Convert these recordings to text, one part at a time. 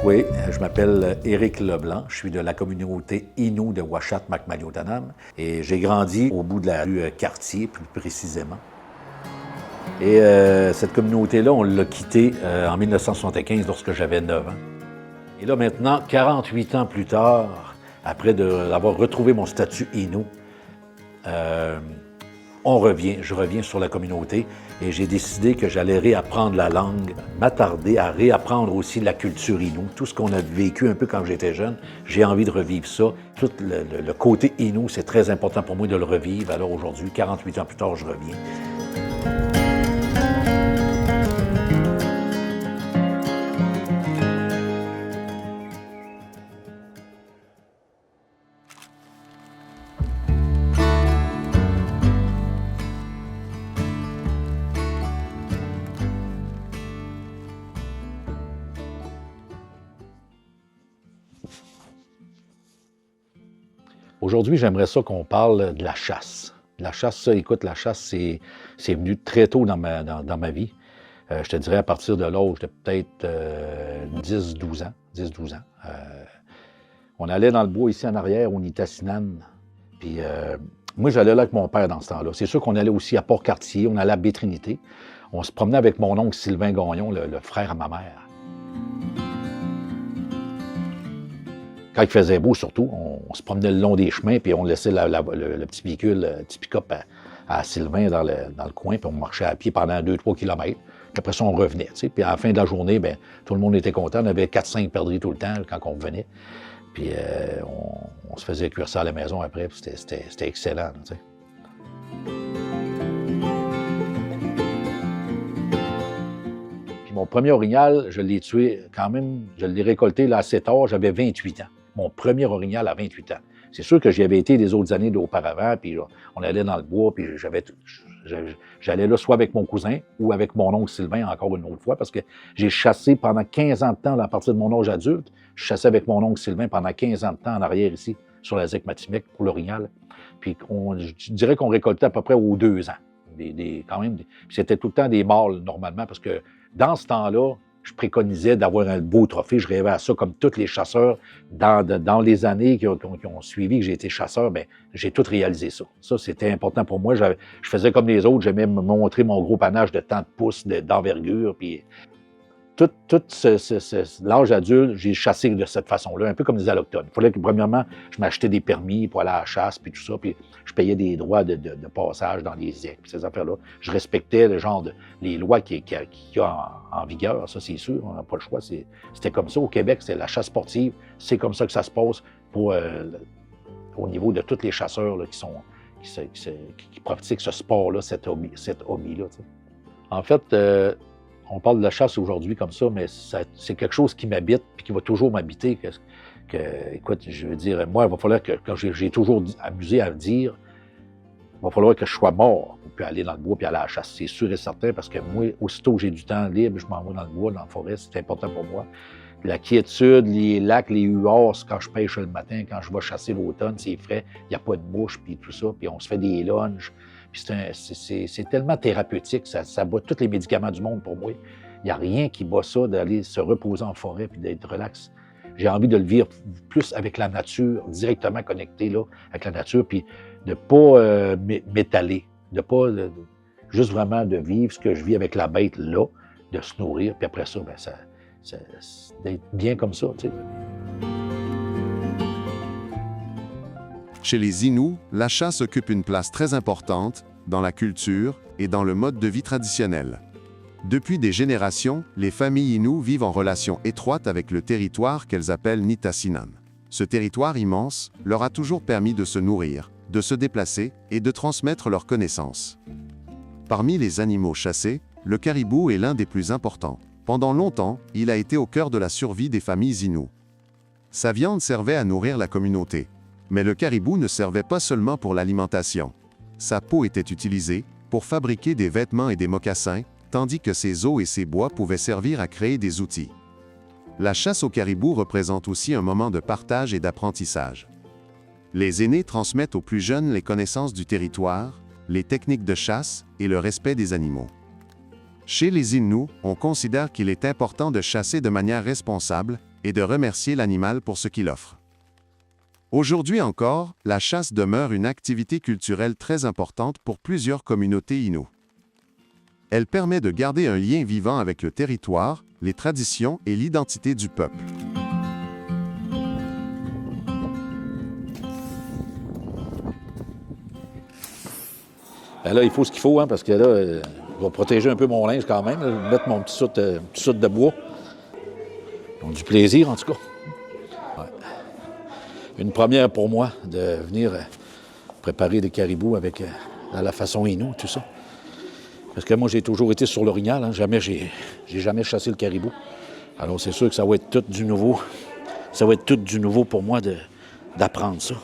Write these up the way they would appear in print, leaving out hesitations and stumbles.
Oui, je m'appelle Éric Leblanc. Je suis de la communauté Innu de Uashat-Makmaliotanam et j'ai grandi au bout de la rue Cartier, plus précisément. Et cette communauté-là, on l'a quittée en 1975 lorsque j'avais 9 ans. Et là, maintenant, 48 ans plus tard, après avoir retrouvé mon statut Innu, je reviens sur la communauté et j'ai décidé que j'allais réapprendre la langue, m'attarder à réapprendre aussi la culture Innu, tout ce qu'on a vécu un peu quand j'étais jeune. J'ai envie de revivre ça. Tout le côté Innu, c'est très important pour moi de le revivre. Alors aujourd'hui, 48 ans plus tard, je reviens. Aujourd'hui, j'aimerais ça qu'on parle de la chasse. La chasse, ça, écoute, la chasse, c'est venu très tôt dans ma vie. Je te dirais à partir de l'âge de peut-être 10-12 ans. 10-12 ans. On allait dans le bois ici en arrière, au Nitassinan. Puis moi, j'allais là avec mon père dans ce temps-là. C'est sûr qu'on allait aussi à Port-Cartier, on allait à Baie-Trinité. On se promenait avec mon oncle Sylvain Gagnon, le frère à ma mère. Quand il faisait beau, surtout, on se promenait le long des chemins, puis on laissait le petit véhicule, le petit pick-up à Sylvain dans le coin, puis on marchait à pied pendant 2-3 kilomètres. Puis après ça, on revenait. Tu sais. Puis à la fin de la journée, bien, tout le monde était content. On avait 4-5 perdrix tout le temps quand on revenait. Puis on se faisait cuire ça à la maison après, puis c'était excellent. Tu sais. Puis mon premier orignal, je l'ai tué quand même, je l'ai récolté là, assez tard, j'avais 28 ans. Mon premier orignal à 28 ans. C'est sûr que j'y avais été des autres années auparavant, puis on allait dans le bois, puis j'allais là soit avec mon cousin ou avec mon oncle Sylvain encore une autre fois, parce que j'ai chassé pendant 15 ans de temps, là, à partir de mon âge adulte, je chassais avec mon oncle Sylvain pendant 15 ans de temps en arrière ici, sur la ZEC-Matimec pour l'orignal. Puis je dirais qu'on récoltait à peu près aux 2 ans. Quand même, c'était tout le temps des mâles normalement, parce que dans ce temps-là, je préconisais d'avoir un beau trophée. Je rêvais à ça, comme tous les chasseurs. Dans les années qui ont suivi que j'ai été chasseur, bien, j'ai tout réalisé ça. Ça, c'était important pour moi. Je faisais comme les autres. J'aimais me montrer mon gros panache de tant de pouces d'envergure. Puis tout l'âge adulte, j'ai chassé de cette façon-là, un peu comme des allochtones. Il fallait que, premièrement, je m'achetais des permis pour aller à la chasse, puis tout ça, puis je payais des droits de passage dans les ZEC, puis ces affaires-là. Je respectais le genre les lois qu'il y a en vigueur, ça c'est sûr, on n'a pas le choix. C'était comme ça au Québec, c'est la chasse sportive, c'est comme ça que ça se passe pour, au niveau de tous les chasseurs là, qui pratiquent ce sport-là, cet hobby-là. Tu sais. En fait, on parle de la chasse aujourd'hui comme ça, mais c'est quelque chose qui m'habite et qui va toujours m'habiter. Écoute, je veux dire, moi, il va falloir que, quand j'ai toujours amusé à le dire, il va falloir que je sois mort pour puis aller dans le bois puis aller à la chasse. C'est sûr et certain, parce que moi, aussitôt que j'ai du temps libre, je m'en vais dans le bois, dans la forêt, c'est important pour moi. La quiétude, les lacs, les huards, quand je pêche le matin, quand je vais chasser l'automne, c'est frais, il n'y a pas de mouches, puis tout ça, puis on se fait des lunges. Puis c'est tellement thérapeutique, ça bat tous les médicaments du monde pour moi. Il n'y a rien qui bat ça d'aller se reposer en forêt puis d'être relax. J'ai envie de le vivre plus avec la nature, directement connecté là, avec la nature, puis de ne pas m'étaler, de pas juste vraiment de vivre ce que je vis avec la bête là, de se nourrir, puis après ça, ben d'être bien comme ça, tu sais. Chez les Inuits, la chasse occupe une place très importante dans la culture et dans le mode de vie traditionnel. Depuis des générations, les familles Inuits vivent en relation étroite avec le territoire qu'elles appellent Nitassinan. Ce territoire immense leur a toujours permis de se nourrir, de se déplacer et de transmettre leurs connaissances. Parmi les animaux chassés, le caribou est l'un des plus importants. Pendant longtemps, il a été au cœur de la survie des familles Inuits. Sa viande servait à nourrir la communauté. Mais le caribou ne servait pas seulement pour l'alimentation. Sa peau était utilisée pour fabriquer des vêtements et des mocassins, tandis que ses os et ses bois pouvaient servir à créer des outils. La chasse au caribou représente aussi un moment de partage et d'apprentissage. Les aînés transmettent aux plus jeunes les connaissances du territoire, les techniques de chasse et le respect des animaux. Chez les Inuits, on considère qu'il est important de chasser de manière responsable et de remercier l'animal pour ce qu'il offre. Aujourd'hui encore, la chasse demeure une activité culturelle très importante pour plusieurs communautés Innu. Elle permet de garder un lien vivant avec le territoire, les traditions et l'identité du peuple. Ben là, il faut ce qu'il faut, hein, parce que là, je vais protéger un peu mon linge quand même, là, mettre mon petit soute de bois. Ils ont du plaisir, en tout cas. Ouais. Une première pour moi de venir préparer des caribous avec à la façon Innu, tout ça. Parce que moi, j'ai toujours été sur l'orignal, hein. J'ai jamais chassé le caribou. Alors, c'est sûr que ça va être tout du nouveau. Ça va être tout du nouveau pour moi d'apprendre ça.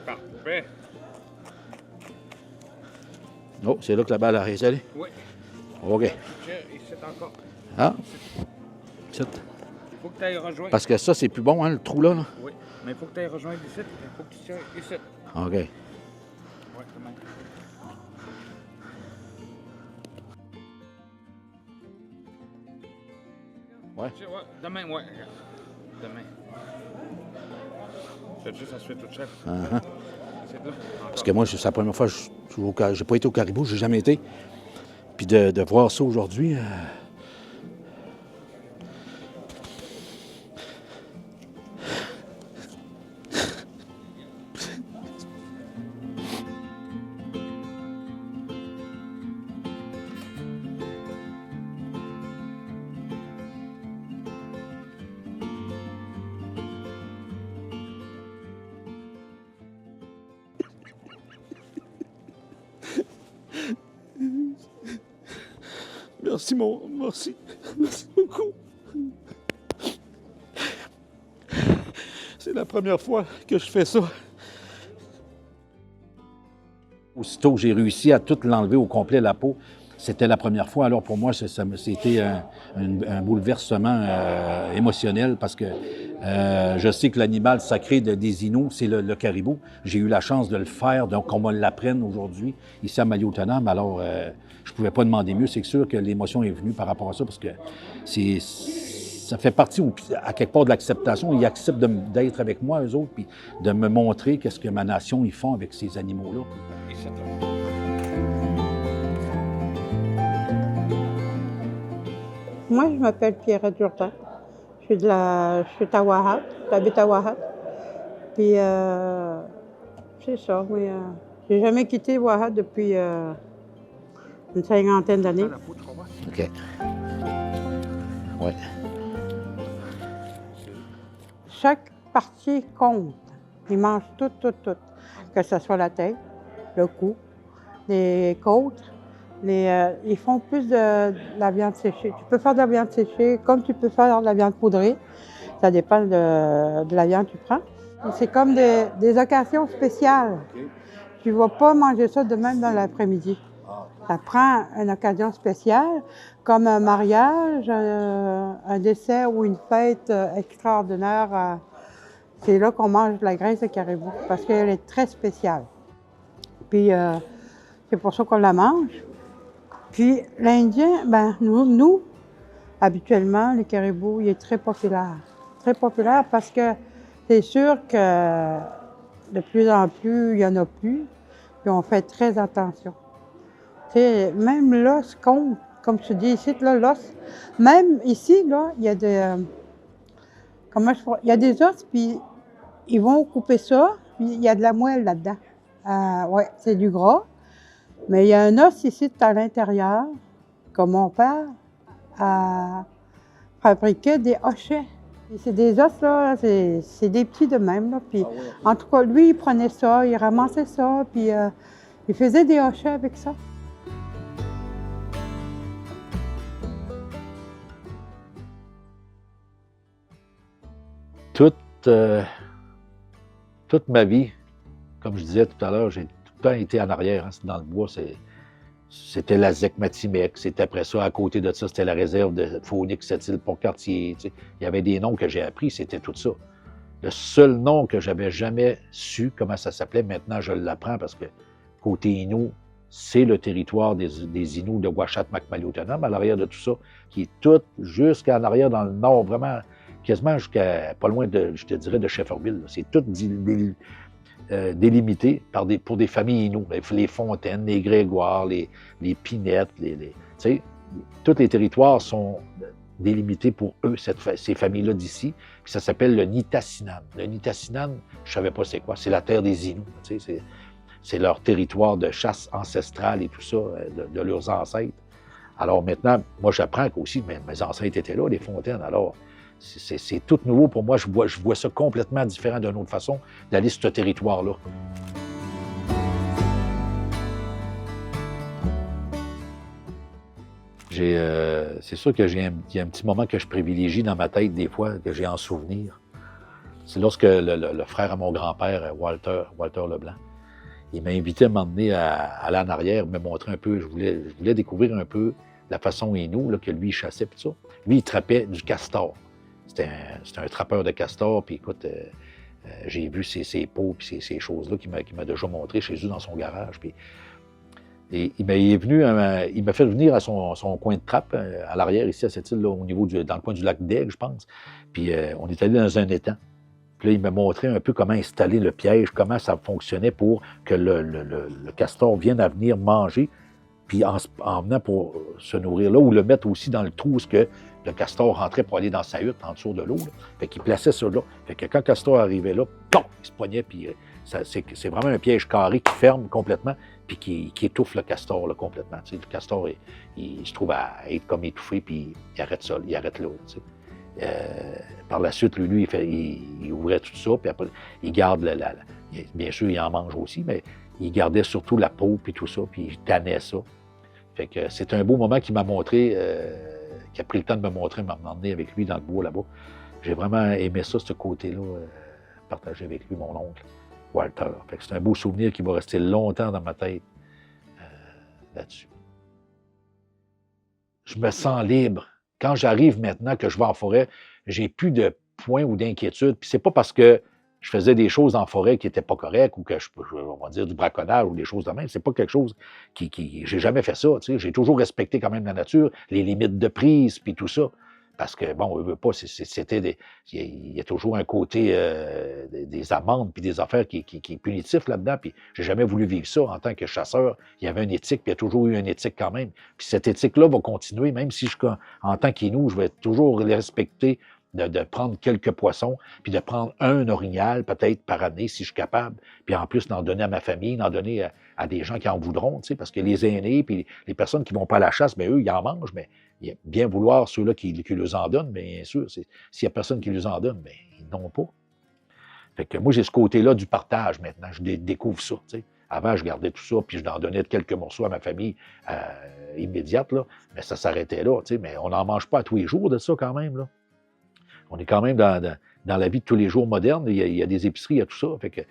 Parfait. Oh, c'est là que la balle a allé? Oui. OK. Ici encore. Ah? Ici. Il faut que tu ailles rejoindre. Parce que ça, c'est plus bon, hein, le trou là? Oui, mais il faut que tu ailles rejoindre ici. Il faut que tu tires ici. OK. Oui, comment? Ouais. Demain, oui. Demain. C'est juste, ça se fait tout seul. Uh-huh. C'est là. Parce que moi, c'est la première fois que j'ai pas été au caribou, j'ai jamais été. Puis de voir ça aujourd'hui... Merci, merci. Merci beaucoup. C'est la première fois que je fais ça. Aussitôt que j'ai réussi à tout l'enlever au complet, la peau, c'était la première fois. Alors pour moi, c'était un bouleversement émotionnel parce que je sais que l'animal sacré des Inuits, c'est le caribou. J'ai eu la chance de le faire, donc on me l'apprenne aujourd'hui ici à Maliotenam. Alors, je ne pouvais pas demander mieux. C'est sûr que l'émotion est venue par rapport à ça parce que ça fait partie, à quelque part, de l'acceptation. Ils acceptent d'être avec moi, eux autres, puis de me montrer qu'est-ce que ma nation, ils font avec ces animaux-là. Moi, je m'appelle Pierrette Jourdain. Je suis à Ouahat, j'habite à Ouahat. Puis, c'est ça, oui. J'ai jamais quitté Ouahat depuis une cinquantaine d'années. OK. Oui. Chaque partie compte. Ils mangent tout. Que ce soit la tête, le cou, les côtes. Ils font plus de la viande séchée. Tu peux faire de la viande séchée comme tu peux faire de la viande poudrée. Ça dépend de la viande que tu prends. C'est comme des occasions spéciales. Okay. Tu ne vas pas manger ça de même dans l'après-midi. Ça prend une occasion spéciale, comme un mariage, un décès ou une fête extraordinaire. C'est là qu'on mange de la graisse de caribou parce qu'elle est très spéciale. Puis, c'est pour ça qu'on la mange. Puis l'Indien, nous, habituellement, le caribou, il est très populaire. Très populaire parce que c'est sûr que de plus en plus, il y en a plus. Puis on fait très attention. T'sais, même l'os compte, comme tu dis ici, là, l'os. Même ici, là, il y a il y a des os, puis ils vont couper ça, puis il y a de la moelle là-dedans. Ouais, c'est du gras. Mais il y a un os ici à l'intérieur, comme mon père fabriquait des hochets. C'est des os, là, c'est des petits de même. Là. Puis, en tout cas, lui, il prenait ça, il ramassait ça, puis il faisait des hochets avec ça. Toute ma vie, comme je disais tout à l'heure, j'ai tout le temps été en arrière, hein, dans le bois. C'était la Zec-Matimec, c'était après ça, à côté de ça, c'était la réserve de Phoenix-Sept-Îles-Pont-Cartier. Tu sais. Il y avait des noms que j'ai appris, c'était tout ça. Le seul nom que j'avais jamais su comment ça s'appelait, maintenant je l'apprends parce que côté Innu, c'est le territoire des Inuits de Ouachat-Macmillioutenam, à l'arrière de tout ça, qui est tout jusqu'en arrière dans le nord, vraiment quasiment jusqu'à pas loin de, je te dirais, de Shefferville. C'est tout délimité pour des familles Inuits. Les Fontaines, les Grégoire, les Pinettes, tu sais, tous les territoires sont délimités pour eux, ces familles-là d'ici. Puis ça s'appelle le Nitassinan. Le Nitassinan, je ne savais pas c'est quoi. C'est la terre des Inuits. Tu sais, c'est leur territoire de chasse ancestrale et tout ça, de leurs ancêtres. Alors maintenant, moi, j'apprends qu'aussi mes ancêtres étaient là, les Fontaines. Alors, c'est tout nouveau pour moi. Je vois ça complètement différent d'une autre façon d'aller sur ce territoire-là. C'est sûr qu'il y a un petit moment que je privilégie dans ma tête, des fois, que j'ai en souvenir. C'est lorsque le frère à mon grand-père, Walter Leblanc, il m'a invité à m'emmener à aller en arrière, me montrer un peu. Je voulais découvrir un peu la façon Inou, là, que lui, il chassait, puis ça. Lui, il trappait du castor. C'était un trappeur de castor, puis écoute, j'ai vu ses peaux, puis ces choses-là qu'il m'a déjà montré chez eux dans son garage. Puis, et il m'a fait venir à son coin de trappe, à l'arrière, ici, à cette île, là, dans le coin du lac d'Aigle, je pense. Puis on est allé dans un étang. Puis là, il m'a montré un peu comment installer le piège, comment ça fonctionnait pour que le castor vienne à venir manger, puis en venant pour se nourrir là, ou le mettre aussi dans le trou où le castor rentrait pour aller dans sa hutte en dessous de l'eau. Là. Fait qu'il plaçait ça là. Fait que quand le castor arrivait là, il se poignait, puis c'est vraiment un piège carré qui ferme complètement, puis qui étouffe le castor là, complètement. Tu sais, le castor, il se trouve à être comme étouffé, puis il arrête ça, il arrête là. Tu sais. Par la suite, lui, il ouvrait tout ça, puis après, il garde bien sûr, il en mange aussi, mais il gardait surtout la peau, puis tout ça, puis il tannait ça. Fait que c'est un beau moment qu'il m'a montré, qu'il a pris le temps de me montrer, m'a emmené avec lui dans le bois là-bas. J'ai vraiment aimé ça, ce côté-là, partager avec lui, mon oncle, Walter. Fait que c'est un beau souvenir qui va rester longtemps dans ma tête là-dessus. Je me sens libre. Quand j'arrive maintenant, que je vais en forêt, j'ai plus de points ou d'inquiétude. Puis c'est pas parce que je faisais des choses en forêt qui n'étaient pas correctes ou que on va dire du braconnage ou des choses de même. C'est pas quelque chose j'ai jamais fait ça. Tu sais. J'ai toujours respecté quand même la nature, les limites de prise, puis tout ça. Parce que, bon, on veut pas, il y a toujours un côté des amendes puis des affaires qui est punitif là-dedans. Puis j'ai jamais voulu vivre ça en tant que chasseur. Il y avait une éthique, puis il y a toujours eu une éthique quand même. Puis cette éthique-là va continuer, même si en tant qu'Inou, je vais toujours les respecter, de prendre quelques poissons, puis de prendre un orignal peut-être par année si je suis capable, puis en plus d'en donner à ma famille, d'en donner à des gens qui en voudront, tu sais, parce que les aînés, puis les personnes qui ne vont pas à la chasse, bien eux, ils en mangent, mais bien vouloir ceux-là qui leur en donnent, bien sûr, s'il n'y a personne qui leur en donne, bien, ils n'ont pas. Fait que moi, j'ai ce côté-là du partage maintenant, je découvre ça, tu sais. Avant, je gardais tout ça, puis je en donnais quelques morceaux à ma famille immédiate, là, mais ça s'arrêtait là, tu sais, mais on n'en mange pas à tous les jours de ça quand même, là. On est quand même dans la vie de tous les jours moderne. Il y a des épiceries, il y a tout ça. Fait que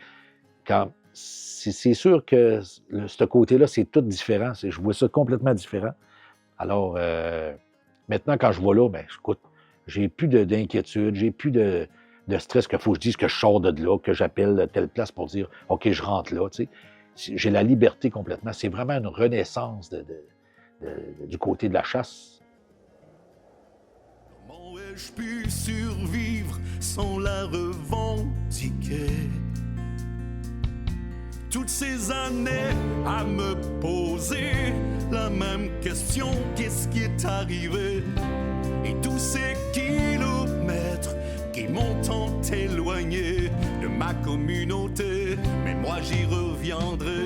c'est sûr que ce côté-là, c'est tout différent. Je vois ça complètement différent. Alors, maintenant, quand je vois là, bien, écoute, j'ai plus d'inquiétude, j'ai plus de stress qu'il faut que je dise que je sors de là, que j'appelle telle place pour dire « OK, je rentre là ». Tu sais. J'ai la liberté complètement. C'est vraiment une renaissance du côté de la chasse. Je pu survivre sans la revendiquer. Toutes ces années à me poser la même question, qu'est-ce qui est arrivé? Et tous ces kilomètres qui m'ont tant éloigné de ma communauté, mais moi j'y reviendrai.